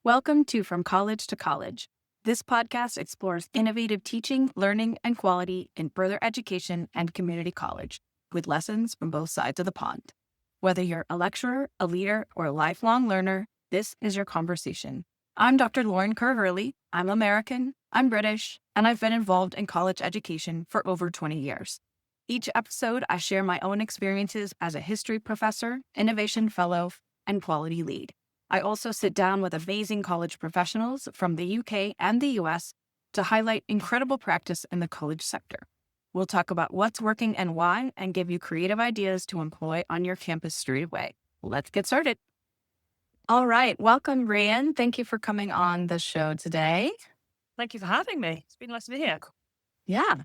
Welcome to From College to College. This podcast explores innovative teaching, learning, and quality in further education and community college, with lessons from both sides of the pond. Whether you're a lecturer, a leader, or a lifelong learner, this is your conversation. I'm Dr. Lauran Curverley. I'm American, I'm British, and I've been involved in college education for over 20 years. Each episode, I share my own experiences as a history professor, innovation fellow, and quality lead. I also sit down with amazing college professionals from the UK and the US to highlight incredible practice in the college sector. We'll talk about what's working and why, and give you creative ideas to employ on your campus straight away. Let's get started. All right. Welcome, Rhian. Thank you for coming on the show today. Thank you for having me. It's been nice to be here. Yeah.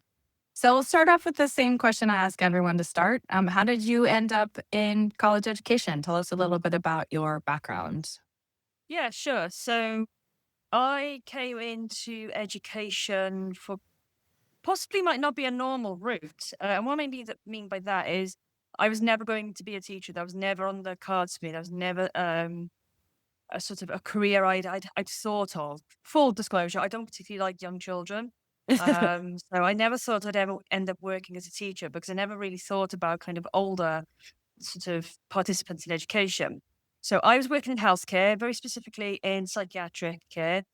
So we'll start off with the same question I ask everyone to start. How did you end up in college education? Tell us a little bit about your background. Yeah, sure. So I came into education for possibly might not be a normal route. And what I mean by that is I was never going to be a teacher. That was never on the cards for me. That was never a sort of a career I'd thought of. Full disclosure, I don't particularly like young children. So I never thought I'd ever end up working as a teacher because I never really thought about kind of older sort of participants in education. So I was working in healthcare, very specifically in psychiatric care,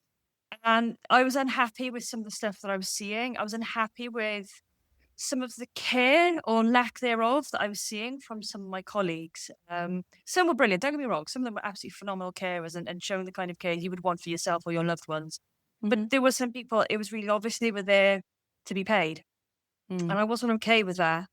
and I was unhappy with some of the stuff that I was seeing. I was unhappy with some of the care or lack thereof that I was seeing from some of my colleagues. Some were brilliant, don't get me wrong. Some of them were absolutely phenomenal carers and showing the kind of care you would want for yourself or your loved ones. But Mhm. there were some people, it was really obvious they were there to be paid. Mm. And I wasn't okay with that.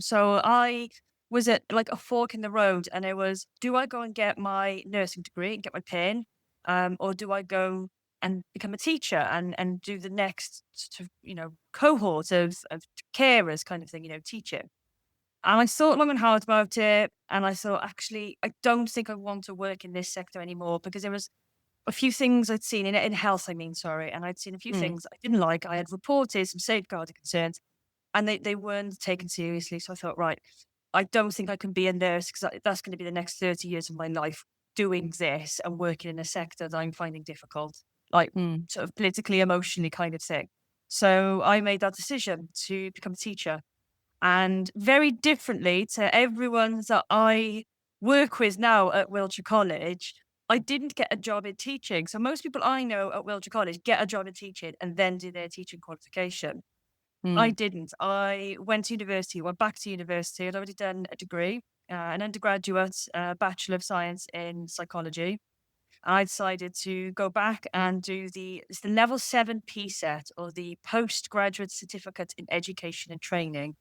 So I was at like a fork in the road, and it was, do I go and get my nursing degree and get my pin? Or do I go and become a teacher and do the next sort of, cohort of carers kind of thing, teaching? And I thought long and hard about it. And I thought, actually, I don't think I want to work in this sector anymore because there was a few things I'd seen in health, I mean, sorry. And I'd seen a few Mm. things I didn't like. I had reported some safeguarding concerns and they weren't taken seriously. So I thought, right, I don't think I can be a nurse because that's going to be the next 30 years of my life doing this and working in a sector that I'm finding difficult, like Mm. sort of politically, emotionally kind of thing. So I made that decision to become a teacher. And very differently to everyone that I work with now at Wiltshire College, I didn't get a job in teaching. So most people I know at Wiltshire College get a job in teaching and then do their teaching qualification. I Mm. didn't. I went to university, went back to university. I'd already done a degree, an undergraduate Bachelor of Science in Psychology. I decided to go back and do it's the level 7 PSET, or the Postgraduate Certificate in Education and Training.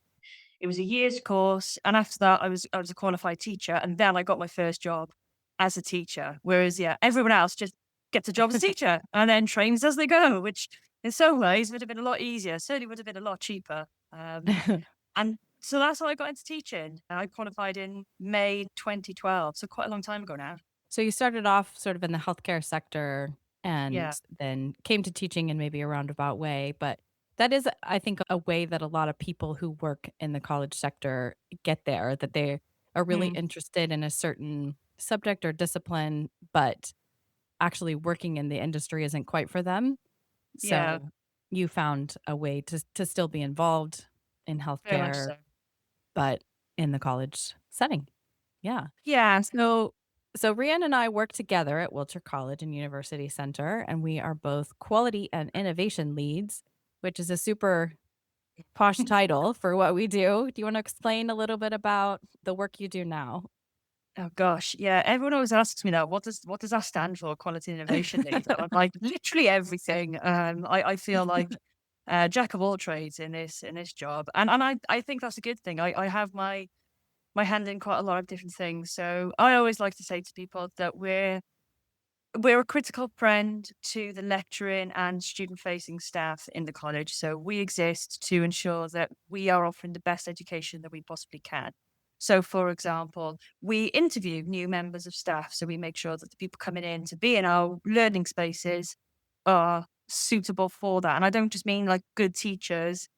It was a year's course, and after that, I was a qualified teacher, and then I got my first job as a teacher. Whereas, yeah, everyone else just gets a job as a teacher and then trains as they go, which in some ways would have been a lot easier. Certainly would have been a lot cheaper. And so that's how I got into teaching. I qualified in May 2012, so quite a long time ago now. So you started off sort of in the healthcare sector Yeah. and then came to teaching in maybe a roundabout way. But that is, I think, a way that a lot of people who work in the college sector get there, that they are really Mm. interested in a certain subject or discipline, but actually working in the industry isn't quite for them. Yeah, So you found a way to still be involved in very much healthcare, so. but in the college setting. Yeah. Yeah. So Rhian and I work together at Wiltshire College and University Center, and we are both quality and innovation leads, which is a super posh title for what we do. Do you want to explain a little bit about the work you do now? Oh gosh, yeah. Everyone always asks me now, what does that stand for? Quality and innovation lead. I'm like literally everything. I feel like jack of all trades in this job, and I think that's a good thing. I have my hand in quite a lot of different things. So I always like to say to people that we're a critical friend to the lecturing and student facing staff in the college. So we exist to ensure that we are offering the best education that we possibly can. So, for example, we interview new members of staff. So we make sure that the people coming in to be in our learning spaces are suitable for that. And I don't just mean like good teachers,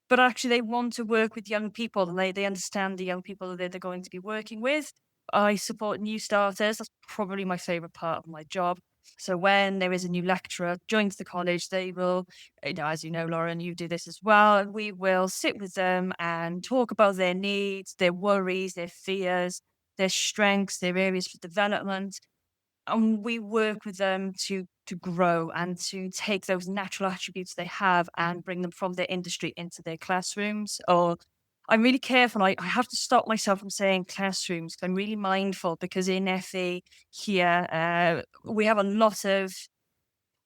but actually they want to work with young people and they understand the young people that they're going to be working with. I support new starters. That's probably my favorite part of my job. So when there is a new lecturer joins the college, they will, as you know, Lauren, you do this as well. And we will sit with them and talk about their needs, their worries, their fears, their strengths, their areas for development, and we work with them to grow and to take those natural attributes they have and bring them from their industry into their classrooms. Or I'm really careful. I have to stop myself from saying classrooms 'cause I'm really mindful because in FE here, we have a lot of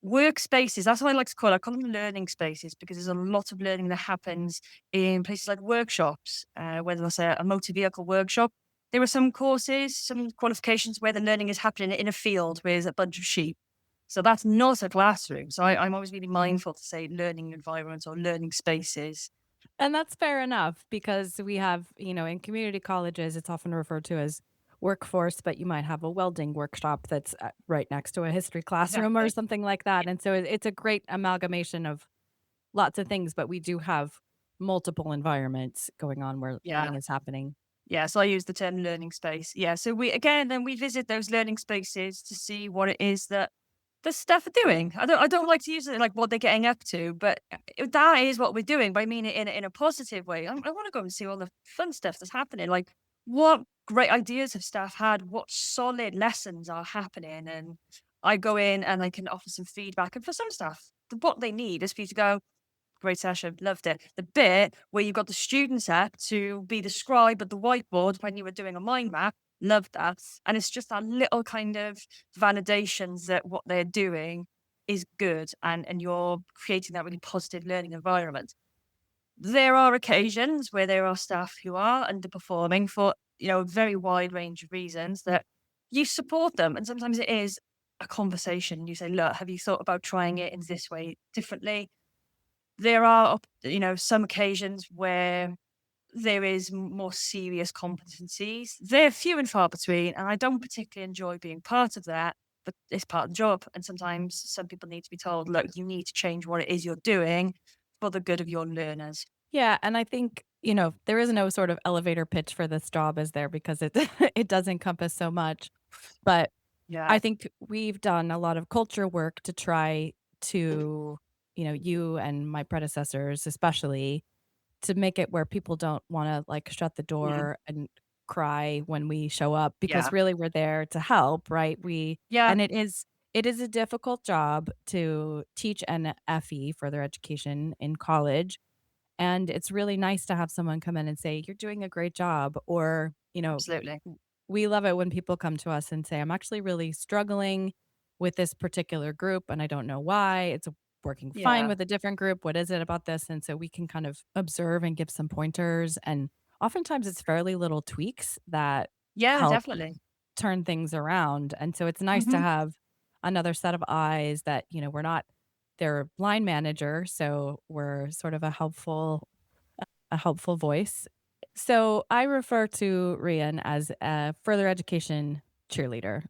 workspaces. That's what I like to call it. I call them learning spaces because there's a lot of learning that happens in places like workshops, whether that's a motor vehicle workshop. There are some courses, some qualifications where the learning is happening in a field with a bunch of sheep. So that's not a classroom. So I'm always really mindful to say learning environments or learning spaces. And that's fair enough because we have, in community colleges, it's often referred to as workforce, but you might have a welding workshop that's right next to a history classroom or Exactly. something like that. And so it's a great amalgamation of lots of things, but we do have multiple environments going on where Yeah. learning is happening. Yeah, so I use the term learning space. Yeah, so we again then we visit those learning spaces to see what it is that the staff are doing. I don't like to use it like what they're getting up to, but that is what we're doing. But I mean it in a positive way. I want to go and see all the fun stuff that's happening. Like what great ideas have staff had? What solid lessons are happening? And I go in and I can offer some feedback. And for some staff, what they need is for you to go, great session, loved it. The bit where you got the students up to be the scribe at the whiteboard when you were doing a mind map, loved that. And it's just that little kind of validations that what they're doing is good and you're creating that really positive learning environment. There are occasions where there are staff who are underperforming for, a very wide range of reasons that you support them. And sometimes it is a conversation. You say, look, have you thought about trying it in this way differently? There are, some occasions where there is more serious competencies. They're few and far between, and I don't particularly enjoy being part of that, but it's part of the job. And sometimes some people need to be told, look, you need to change what it is you're doing for the good of your learners. Yeah, and I think, there is no sort of elevator pitch for this job, is there? Because it it does encompass so much. But Yeah. I think we've done a lot of culture work to try to, you and my predecessors especially, to make it where people don't wanna, like, shut the Mm. door and cry when we show up because Yeah. really we're there to help, right? Yeah. And it is a difficult job to teach an FE, further education, in college, and it's really nice to have someone come in and say, "You're doing a great job," or, Absolutely. we love it when people come to us and say, "I'm actually really struggling with this particular group, and I don't know why. It's working fine Yeah. with a different group. What is it about this?" And so we can kind of observe and give some pointers, and oftentimes it's fairly little tweaks that Yeah, help definitely. turn things around, and so it's nice to Hmm. have another set of eyes that, we're not their line manager, so we're sort of a helpful voice. So I refer to Rhian as a further education cheerleader.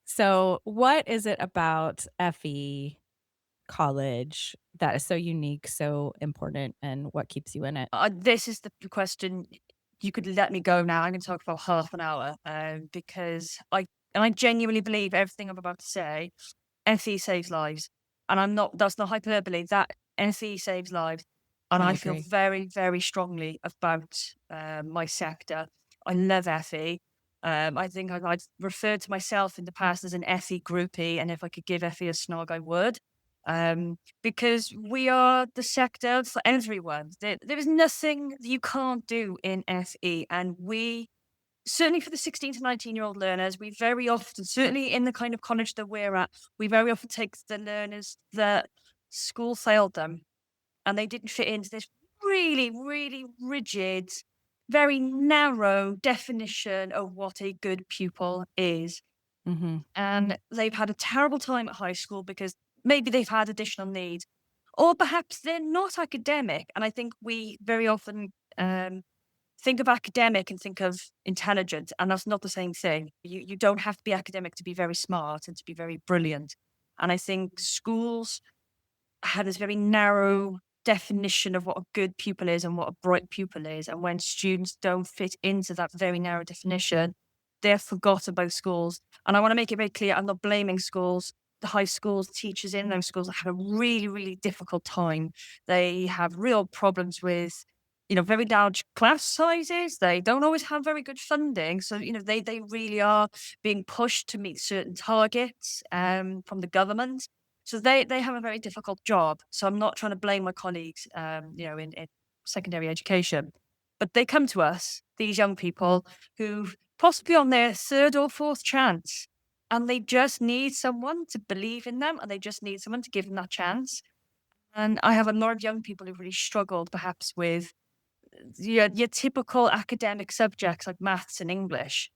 So what is it about FE college that is so unique, so important, and what keeps you in it? This is the question. You could let me go now. I can talk for half an hour because I genuinely believe everything I'm about to say. FE saves lives, and I'm not. That's not hyperbole. That FE saves lives, and I I feel agree. very, very strongly about my sector. I love FE. I think I'd referred to myself in the past as an FE groupie, and if I could give FE a snog, I would. Because we are the sector for everyone. There is nothing that you can't do in FE, and we certainly for the 16 to 19-year-old learners, we very often, certainly in the kind of college that we're at, we very often take the learners that school failed them and they didn't fit into this really, really rigid, very narrow definition of what a good pupil is. Mhm. And they've had a terrible time at high school because maybe they've had additional needs, or perhaps they're not academic. And I think we very often think of academic and think of intelligent, and that's not the same thing. You don't have to be academic to be very smart and to be very brilliant. And I think schools had this very narrow definition of what a good pupil is and what a bright pupil is. And when students don't fit into that very narrow definition, they're forgotten by schools. And I want to make it very clear, I'm not blaming schools. The high schools, teachers in those schools have a really, really difficult time. They have real problems with, very large class sizes. They don't always have very good funding. So, they really are being pushed to meet certain targets from the government. So they have a very difficult job. So I'm not trying to blame my colleagues, in secondary education. But they come to us, these young people, who possibly on their third or fourth chance, and they just need someone to believe in them, and they just need someone to give them that chance. And I have a lot of young people who've really struggled perhaps with your typical academic subjects like maths and English.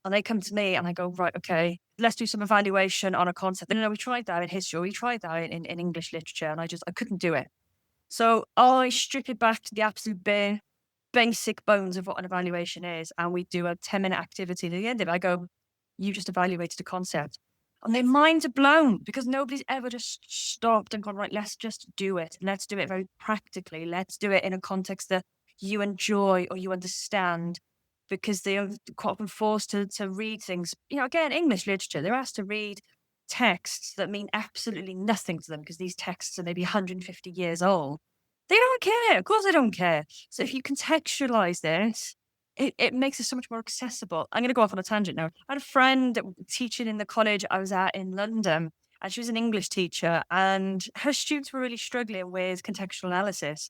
And they come to me and I go, right, okay, let's do some evaluation on a concept. And, we tried that in history, we tried that in English literature, and I couldn't do it. So I strip it back to the absolute basic bones of what an evaluation is. And we do a 10-minute activity. At the end of it, I go, you just evaluated a concept. And their minds are blown because nobody's ever just stopped and gone, right, let's just do it. Let's do it very practically. Let's do it in a context that you enjoy or you understand, because they are quite often forced to read things. Again, English literature, they're asked to read texts that mean absolutely nothing to them because these texts are maybe 150 years old. They don't care. Of course they don't care. So if you contextualize this, it makes it so much more accessible. I'm going to go off on a tangent now. I had a friend teaching in the college I was at in London, and she was an English teacher, and her students were really struggling with contextual analysis.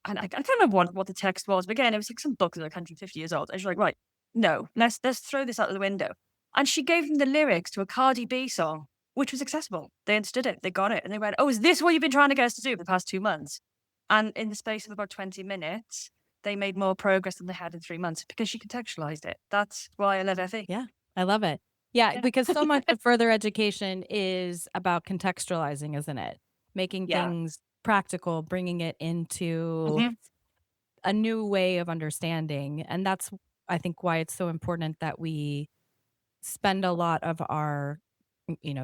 And I can't remember what the text was, but again, it was like some book that was like 150 years old. And she's like, right, no, let's throw this out of the window. And she gave them the lyrics to a Cardi B song, which was accessible. They understood it. They got it. And they went, oh, is this what you've been trying to get us to do for the past 2 months? And in the space of about 20 minutes, they made more progress than they had in 3 months because she contextualized it. That's why I love FE. Yeah, I love it. Yeah, Yeah. because so much of further education is about contextualizing, isn't it? Making Yeah. things practical, bringing it into Mhm. a new way of understanding. And that's, I think, why it's so important that we spend a lot of our,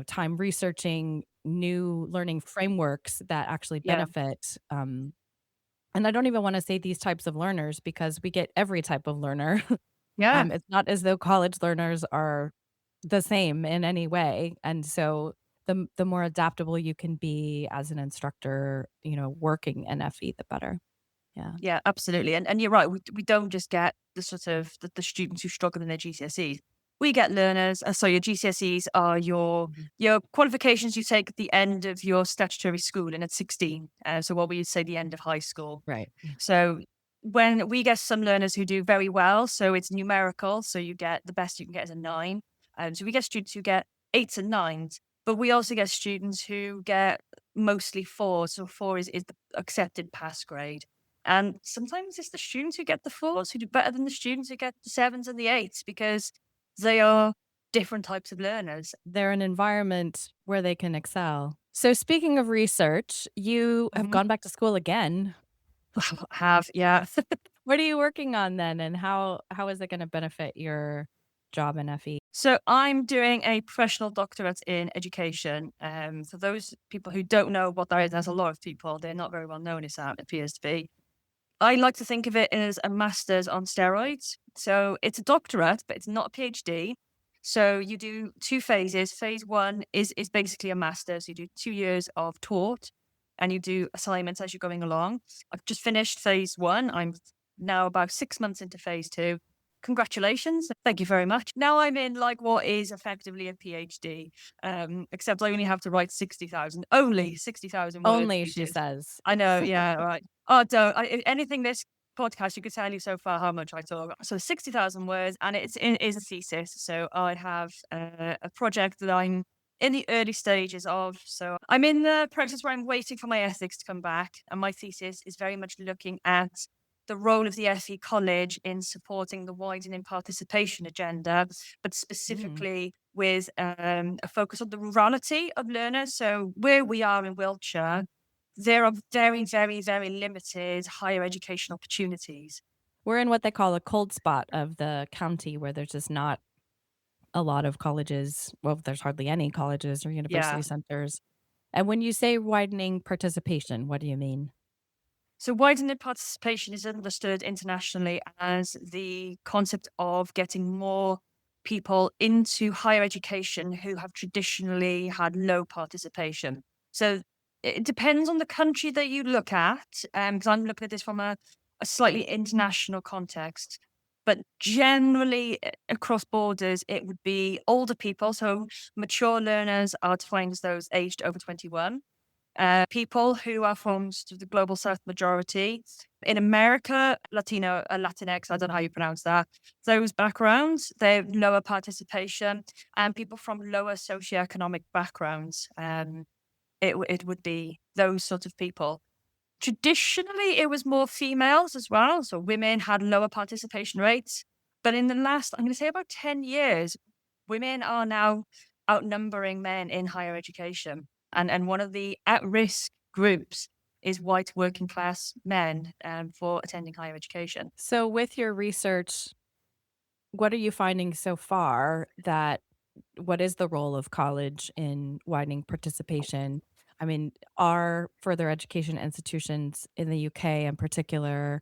time researching new learning frameworks that actually Yeah. benefit. And I don't even want to say these types of learners because we get every type of learner. Yeah. It's not as though college learners are the same in any way. And so the more adaptable you can be as an instructor, working in FE, the better. Yeah. Yeah, absolutely. And you're right. We don't just get the sort of the students who struggle in their GCSEs. We get learners. So your GCSEs are your qualifications you take at the end of your statutory schooling at 16. So what we would say the end of high school. Right. So when we get some learners who do very well, so it's numerical. So you get the best you can get is a 9. So we get students who get 8s and 9s, but we also get students who get mostly 4s. So 4 is the accepted pass grade. And sometimes it's the students who get the 4s who do better than the students who get the 7s and the 8s because they are different types of learners. They're an environment where they can excel. So speaking of research, you have Mhm. gone back to school again. Yeah. What are you working on then? And how is it going to benefit your job in FE? So I'm doing a professional doctorate in education. For those people who don't know what that is, there's a lot of people. They're not very well known as that, it appears to be. I like to think of it as a master's on steroids. So it's a doctorate, but it's not a PhD. So you do 2 phases. Phase 1 is basically a master's. You do 2 years of taught and you do assignments as you're going along. I've just finished phase 1. I'm now about 6 months into phase 2. Congratulations. Thank you very much. Now I'm in like what is effectively a PhD, except I only have to write 60,000, only 60,000 words. Only, she says. I know. Yeah. Right. Oh, don't. Anything this podcast, you could tell you so far how much I talk. So 60,000 words, and it is a thesis. So I have a project that I'm in the early stages of. So I'm in the process where I'm waiting for my ethics to come back, and my thesis is very much looking at the role of the FE College in supporting the widening participation agenda, but specifically with a focus on the rurality of learners. So where we are in Wiltshire, there are very, very, very limited higher education opportunities. We're in what they call a cold spot of the county where there's just not a lot of colleges. Well, there's hardly any colleges or university Yeah. centers. And when you say widening participation, what do you mean? So widening participation is understood internationally as the concept of getting more people into higher education who have traditionally had low participation. So it depends on the country that you look at, because I'm looking at this from a slightly international context. But generally, across borders, it would be older people. So mature learners are defined as those aged over 21. People who are from sort of the global South majority. In America, Latino, Latinx, I don't know how you pronounce that. Those backgrounds, they have lower participation, and people from lower socioeconomic backgrounds. It would be those sort of people. Traditionally, it was more females as well. So women had lower participation rates. But in the last, I'm going to say about 10 years, women are now outnumbering men in higher education. And one of the at-risk groups is white working class men for attending higher education. So, with your research, what are you finding so far that what is the role of college in widening participation? I mean, are further education institutions in the UK in particular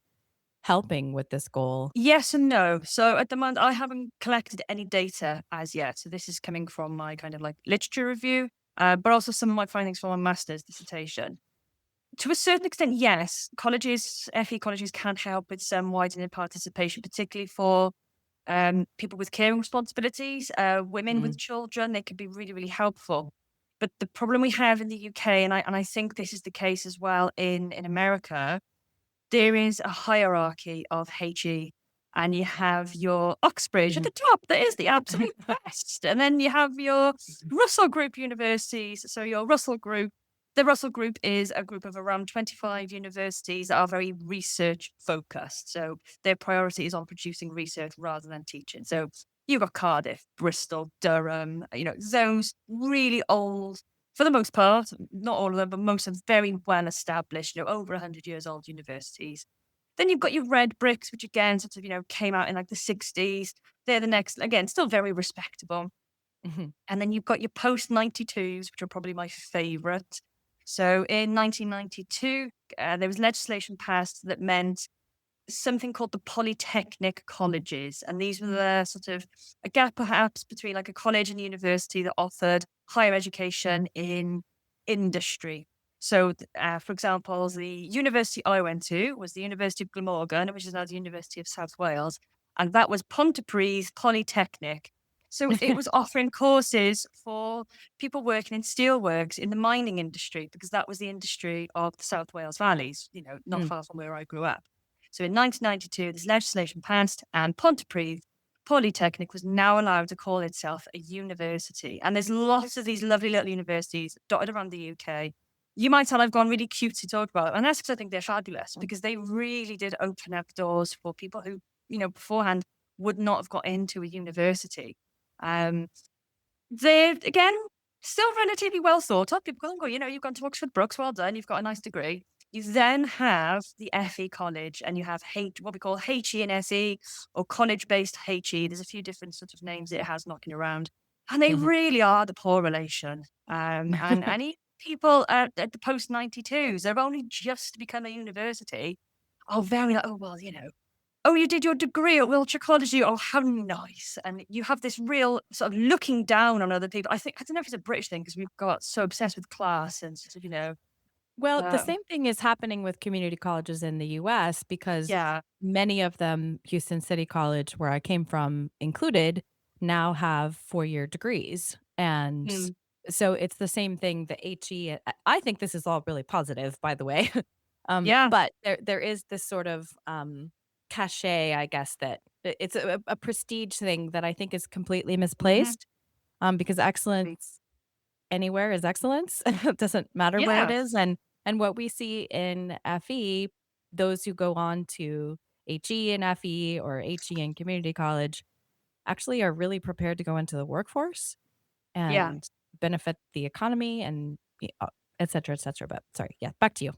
helping with this goal? Yes and no. So at the moment, I haven't collected any data as yet. So this is coming from my kind of like literature review, but also some of my findings from my master's dissertation. To a certain extent, yes, colleges, FE colleges can help with some widening participation, particularly for people with caring responsibilities, women Mm. with children. They could be really, really helpful. But the problem we have in the UK, and I think this is the case as well in America, there is a hierarchy of HE, and you have your Oxbridge at the top. That is the absolute best. And then you have your Russell Group universities. So your Russell Group, the Russell Group is a group of around 25 universities that are very research focused. So their priority is on producing research rather than teaching. So you've got Cardiff, Bristol, Durham, those really old, for the most part, not all of them, but most of them very well established, over 100 years old universities. Then you've got your red bricks, which again sort of, came out in like the 60s. They're the next, again, still very respectable. Mhm. And then you've got your post 92s, which are probably my favorite. So in 1992, there was legislation passed that meant something called the polytechnic colleges. And these were the sort of a gap perhaps between like a college and university that offered higher education in industry. So, for example, the university I went to was the University of Glamorgan, which is now the University of South Wales. And that was Pontypridd Polytechnic. So it was offering courses for people working in steelworks in the mining industry, because that was the industry of the South Wales valleys, not Mm. far from where I grew up. So in 1992, this legislation passed, and Pontypridd Polytechnic was now allowed to call itself a university. And there's lots of these lovely little universities dotted around the UK. You might tell I've gone really cute to talk about, and that's because I think they're fabulous, because they really did open up doors for people who, beforehand would not have got into a university. They're, again, still relatively well thought of. People go, you've gone to Oxford Brookes, well done, you've got a nice degree. You then have the FE college, and you have what we call HE and SE, or college-based HE. There's a few different sort of names it has knocking around. And they Mhm. really are the poor relation. And any people at the post-92s, they've only just become a university, are very like, oh, well, oh, you did your degree at Wiltshire College. Oh, how nice. And you have this real sort of looking down on other people. I don't know if it's a British thing, because we've got so obsessed with class and sort of, Well, the uh, same thing is happening with community colleges in the US because yeah. many of them, Houston City College, where I came from included, now have 4-year degrees. And Mm, so it's the same thing, the HE. I think this is all really positive, by the way. yeah. But there is this sort of cachet, I guess, that it's a prestige thing that I think is completely Mhm. misplaced because excellence anywhere is excellence. It doesn't matter where it Yeah. is, and what we see in FE, those who go on to HE and FE or HE and community college actually are really prepared to go into the workforce Yeah. and benefit the economy and et cetera, et cetera. But sorry, yeah, back to you.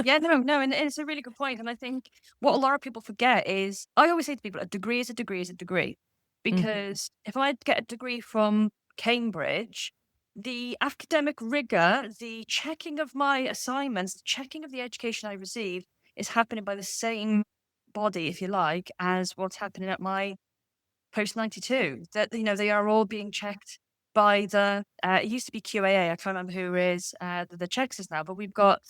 Yeah, no, and it's a really good point. And I think what a lot of people forget is, I always say to people, a degree is a degree is a degree. Mm, Because if I get a degree from Cambridge, the academic rigor, the checking of my assignments, the checking of the education I received is happening by the same body, if you like, as what's happening at my post 92, that, they are all being checked by it used to be QAA. I can't remember who is the checks is now, but we've got,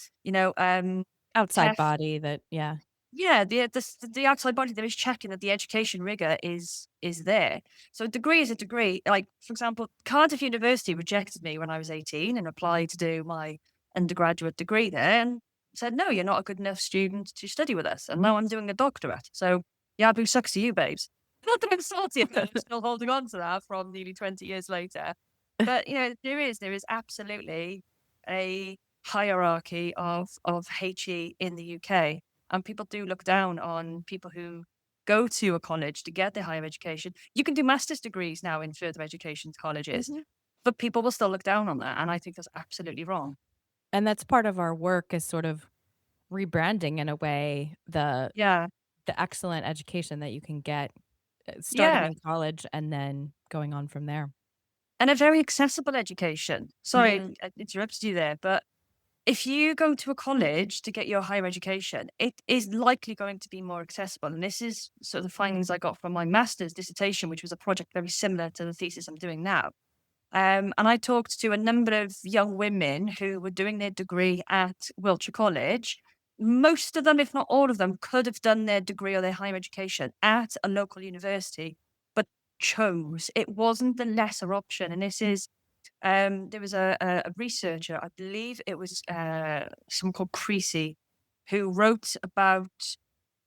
Outside TEF. body that, yeah. Yeah, the outside body that is checking that the education rigor is there. So a degree is a degree. Like, for example, Cardiff University rejected me when I was 18 and applied to do my undergraduate degree there, and said, "No, you're not a good enough student to study with us." And now I'm doing a doctorate. So yeah, boo sucks to you, babes. Not that I'm salty about it, still holding on to that from nearly 20 years later. But there is absolutely a hierarchy of HE in the UK. And people do look down on people who go to a college to get their higher education. You can do master's degrees now in further education colleges, Mhm. but people will still look down on that. And I think that's absolutely wrong. And that's part of our work is sort of rebranding in a way Yeah. the excellent education that you can get starting Yeah. in college and then going on from there. And a very accessible education. Sorry, Mhm. I interrupted you there, but if you go to a college to get your higher education, it is likely going to be more accessible. And this is sort of the findings I got from my master's dissertation, which was a project very similar to the thesis I'm doing now. And I talked to a number of young women who were doing their degree at Wiltshire College. Most of them, if not all of them, could have done their degree or their higher education at a local university, but chose. It wasn't the lesser option. And this is there was a researcher, I believe it was someone called Creasy, who wrote about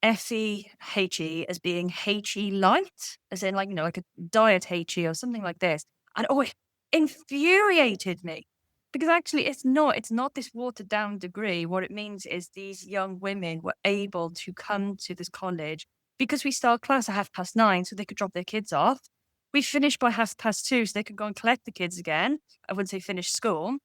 FEHE as being HE light, as in like, like a diet HE or something like this. And it infuriated me because actually it's not this watered down degree. What it means is these young women were able to come to this college because we start class at 9:30 so they could drop their kids off. We finish by 2:30 so they could go and collect the kids again once they finish school.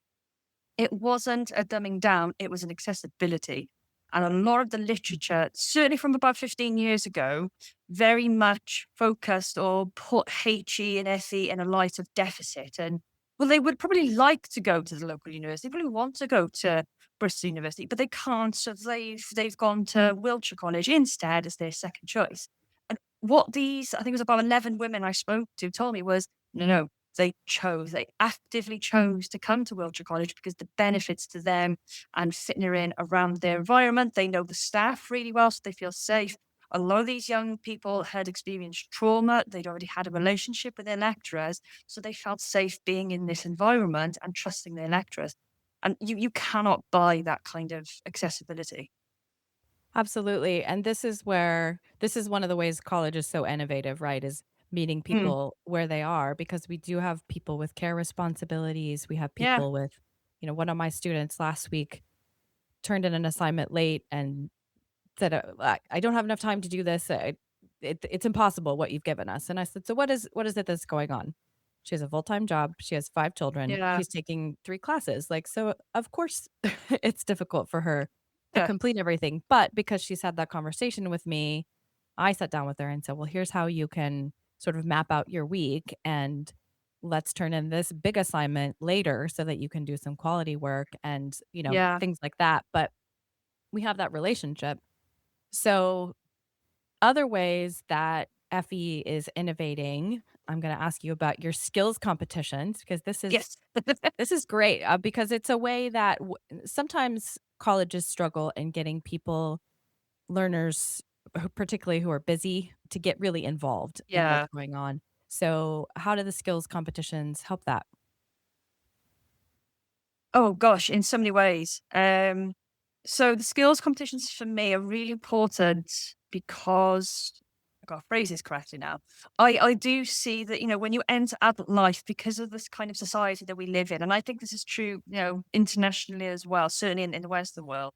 It wasn't a dumbing down, it was an accessibility. And a lot of the literature, certainly from about 15 years ago, very much focused or put HE and FE in a light of deficit. And well, they would probably like to go to the local university, they probably want to go to Bristol University, but they can't. So they've gone to Wiltshire College instead as their second choice. And what these, I think it was about 11 women I spoke to, told me was, no, they actively chose to come to Wiltshire College because the benefits to them and fitting her in around their environment. They know the staff really well, so they feel safe. A lot of these young people had experienced trauma. They'd already had a relationship with their lecturers, so they felt safe being in this environment and trusting their lecturers. And you cannot buy that kind of accessibility. Absolutely. And this is one of the ways college is so innovative, right? Is meeting Mm, people where they are because we do have people with care responsibilities. We have yeah, people with, one of my students last week turned in an assignment late and said, I don't have enough time to do this. It's impossible what you've given us." And I said, "So what is it that's going on?" She has a full-time job. She has 5 children. yeah, She's taking 3 classes. Like, so of course it's difficult for her to yeah, complete everything. But because she's had that conversation with me, I sat down with her and said, "Well, here's how you can sort of map out your week and let's turn in this big assignment later so that you can do some quality work and, yeah. things like that." But we have that relationship. So, other ways that FE is innovating, I'm going to ask you about your skills competitions because this is Yes. this is great because it's a way that sometimes colleges struggle in getting people, learners, particularly who are busy, to get really involved in what's Yeah. going on. So, how do the skills competitions help that? Oh gosh, in so many ways. So the skills competitions for me are really important because I got to phrase this correctly now. I do see that, when you enter adult life, because of this kind of society that we live in, and I think this is true, internationally as well, certainly in the Western world,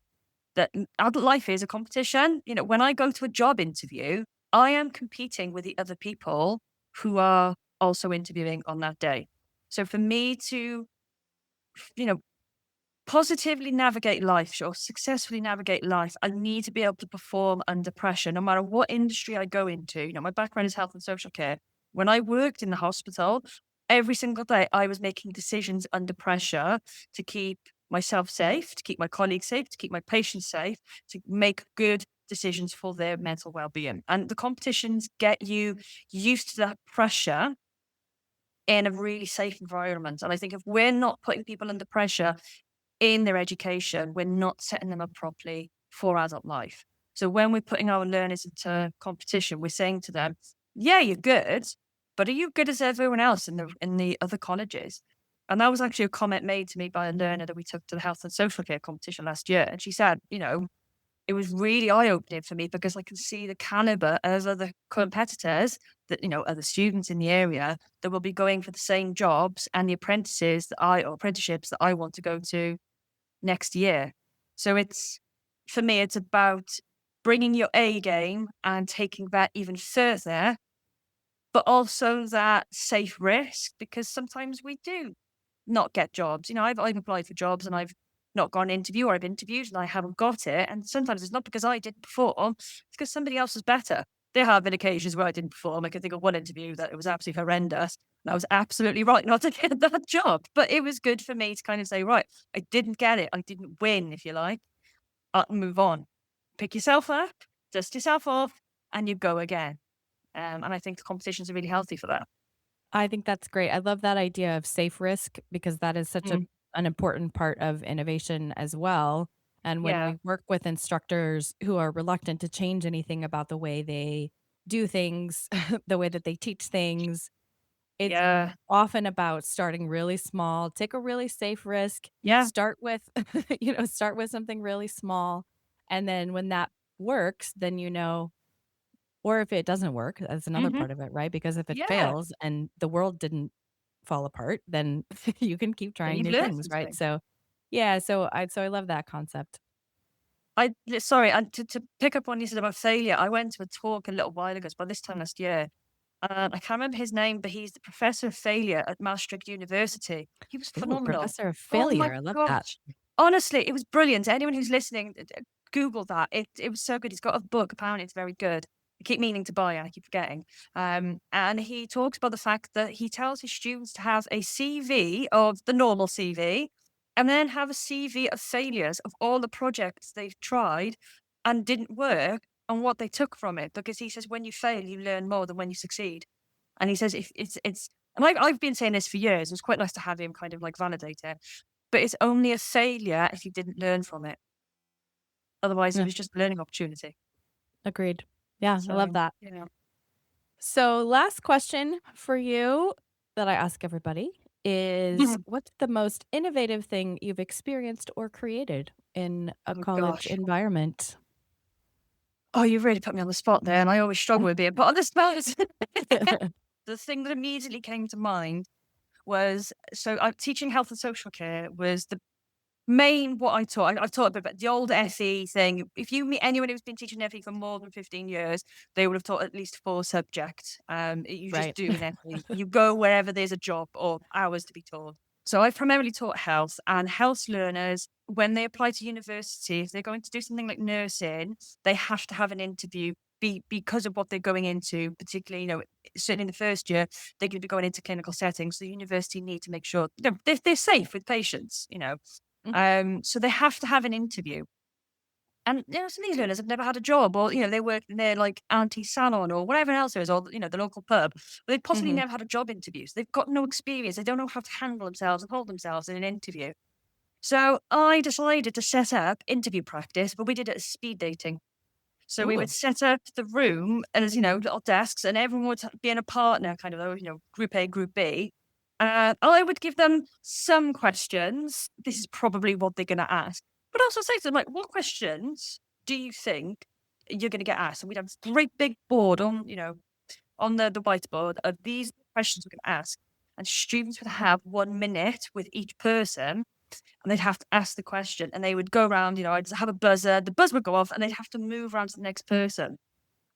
that adult life is a competition. When I go to a job interview, I am competing with the other people who are also interviewing on that day. So for me to, you know, positively navigate life or successfully navigate life, I need to be able to perform under pressure, no matter what industry I go into. My background is health and social care. When I worked in the hospital, every single day I was making decisions under pressure to keep myself safe, to keep my colleagues safe, to keep my patients safe, to make good decisions for their mental well-being. And the competitions get you used to that pressure in a really safe environment. And I think if we're not putting people under pressure in their education, we're not setting them up properly for adult life. So when we're putting our learners into competition, we're saying to them, yeah, you're good, but are you good as everyone else in the other colleges? And that was actually a comment made to me by a learner that we took to the health and social care competition last year. And she said, it was really eye-opening for me because I can see the caliber of other competitors that, other students in the area that will be going for the same jobs and the apprenticeships that I want to go to next year. So for me, it's about bringing your A game and taking that even further, but also that safe risk, because sometimes we do not get jobs. I've applied for jobs and I've not gone interview, or I've interviewed and I haven't got it. And sometimes it's not because I didn't perform, it's because somebody else was better. There have been occasions where I didn't perform. I can think of one interview that it was absolutely horrendous. And I was absolutely right not to get that job. But it was good for me to kind of say, right, I didn't get it. I didn't win, if you like. I'll move on. Pick yourself up, dust yourself off, and you go again. And I think the competitions are really healthy for that. I think that's great. I love that idea of safe risk because that is such an important part of innovation as well. And when Yeah. we work with instructors who are reluctant to change anything about the way they do things, the way that they teach things, it's Yeah. often about starting really small, take a really safe risk, Yeah. start with, start with something really small. And then when that works, then or if it doesn't work, that's another Hmm. part of it, right? Because if it Yeah. fails and the world didn't fall apart, then you can keep Then trying you've new learned things, right? something. So, yeah, so I love that concept. Sorry, and to pick up on you said about failure, I went to a talk a little while ago, it's about this time last year. I can't remember his name, but he's the professor of failure at Maastricht University. He was Ooh, phenomenal. professor of Oh my failure. I love that. gosh. Honestly, it was brilliant. Anyone who's listening, Google that. It was so good. He's got a book, apparently it's very good. I keep meaning to buy it, I keep forgetting. And he talks about the fact that he tells his students to have a CV of the normal CV and then have a CV of failures of all the projects they've tried and didn't work and what they took from it. Because he says when you fail, you learn more than when you succeed. And he says if it's and I've been saying this for years. It's quite nice to have him kind of like validate it. But it's only a failure if you didn't learn from it. Otherwise, it Yeah, was just a learning opportunity. agreed. Yeah, I love So, that. yeah. So, last question for you that I ask everybody is what's the most innovative thing you've experienced or created in a Oh college gosh. environment? Oh, you really put me on the spot there, and I always struggle with being put on the spot. The thing that immediately came to mind was teaching health and social care was the main what I taught. I've taught a bit about the old FE thing. If you meet anyone who's been teaching FE for more than 15 years, they would have taught at least 4 subjects. You just Right. do in FE. You go wherever there's a job or hours to be taught. So I've primarily taught health, and health learners, when they apply to university, if they're going to do something like nursing, they have to have an interview because of what they're going into, particularly, certainly in the first year, they're going to be going into clinical settings. So the university need to make sure they're safe with patients. Mhm, So they have to have an interview. And some of these learners have never had a job, or they work in their like auntie salon or whatever else there is, or the local pub. But they've possibly mhm. never had a job interview. So they've got no experience. They don't know how to handle themselves and hold themselves in an interview. So I decided to set up interview practice, but we did it as speed dating. So we would Ooh. set up the room as, little desks, and everyone would be in a partner kind of, group A, group B. I would give them some questions. This is probably what they're going to ask. But also say to them, like, what questions do you think you're going to get asked? And we'd have this great big board on the whiteboard of these questions we're going to ask. And students would have 1 minute with each person, and they'd have to ask the question, and they would go around, I'd have a buzzer, the buzzer would go off, and they'd have to move around to the next person.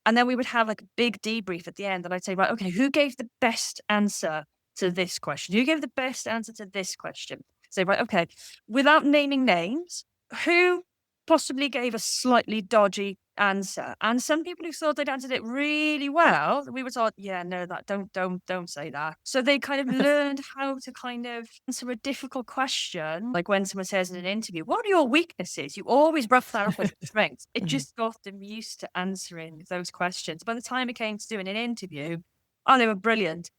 And then we would have like a big debrief at the end, and I'd say, right, okay, who gave the best answer to this question? Who gave the best answer to this question? Say, right, okay, without naming names, who possibly gave a slightly dodgy answer. And some people who thought they'd answered it really well, we were told, yeah, no, that don't say that. So they kind of learned how to kind of answer a difficult question. Like when someone says in an interview, what are your weaknesses? You always rough that up with strengths. It just got them used to answering those questions. By the time it came to doing an interview, oh, they were brilliant.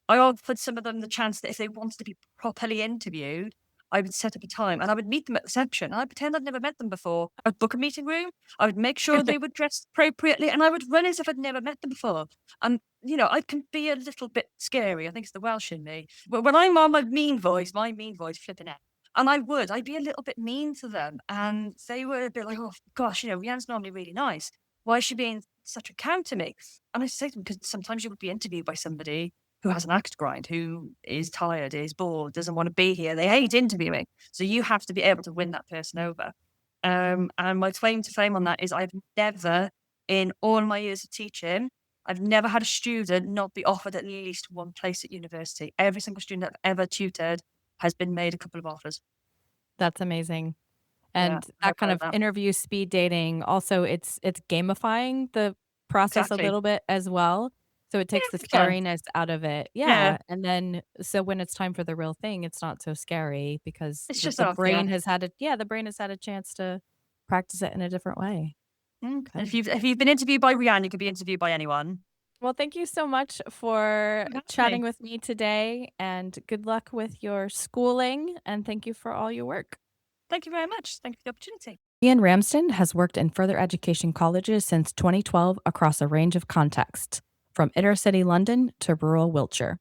I offered some of them the chance that if they wanted to be properly interviewed, I would set up a time and I would meet them at reception. I'd pretend I'd never met them before. I'd book a meeting room. I would make sure they were dressed appropriately and I would run as if I'd never met them before. And, I can be a little bit scary. I think it's the Welsh in me. But when I'm on my mean voice flipping out. And I'd be a little bit mean to them. And they were a bit like, oh, gosh, Rhian's normally really nice. Why is she being such a cow to me? And I say to them, because sometimes you would be interviewed by somebody who has an axe to grind, who is tired, is bored, doesn't want to be here. They hate interviewing. So you have to be able to win that person over. And my claim to fame on that is I've never, in all my years of teaching, I've never had a student not be offered at least one place at university. Every single student I've ever tutored has been made a couple of offers. That's amazing. And that kind of interview speed dating, also it's gamifying the process a little bit as well. So it takes the scariness out of it. Yeah. And then, so when it's time for the real thing, it's not so scary because it's just the brain has had a chance to practice it in a different way. Okay. If you've been interviewed by Rhian, you could be interviewed by anyone. Well, thank you so much for chatting with me today, and good luck with your schooling, and thank you for all your work. Thank you very much. Thank you for the opportunity. Rhian Ramsden has worked in further education colleges since 2012 across a range of contexts, from inner city London to rural Wiltshire.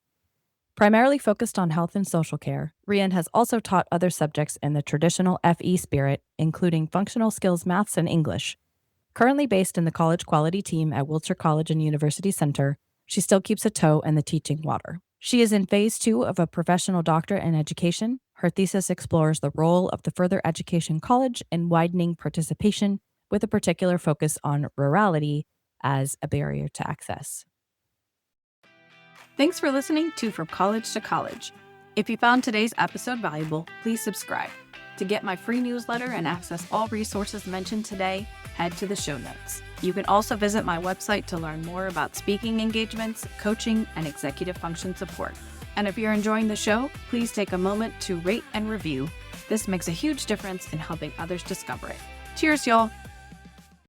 Primarily focused on health and social care, Rhian has also taught other subjects in the traditional FE spirit, including functional skills maths and English. Currently based in the college quality team at Wiltshire College and University Center, she still keeps a toe in the teaching water. She is in phase 2 of a professional doctorate in education. Her thesis explores the role of the further education college in widening participation, with a particular focus on rurality as a barrier to access. Thanks for listening to From College to College. If you found today's episode valuable, please subscribe. To get my free newsletter and access all resources mentioned today, head to the show notes. You can also visit my website to learn more about speaking engagements, coaching, and executive function support. And if you're enjoying the show, please take a moment to rate and review. This makes a huge difference in helping others discover it. Cheers, y'all!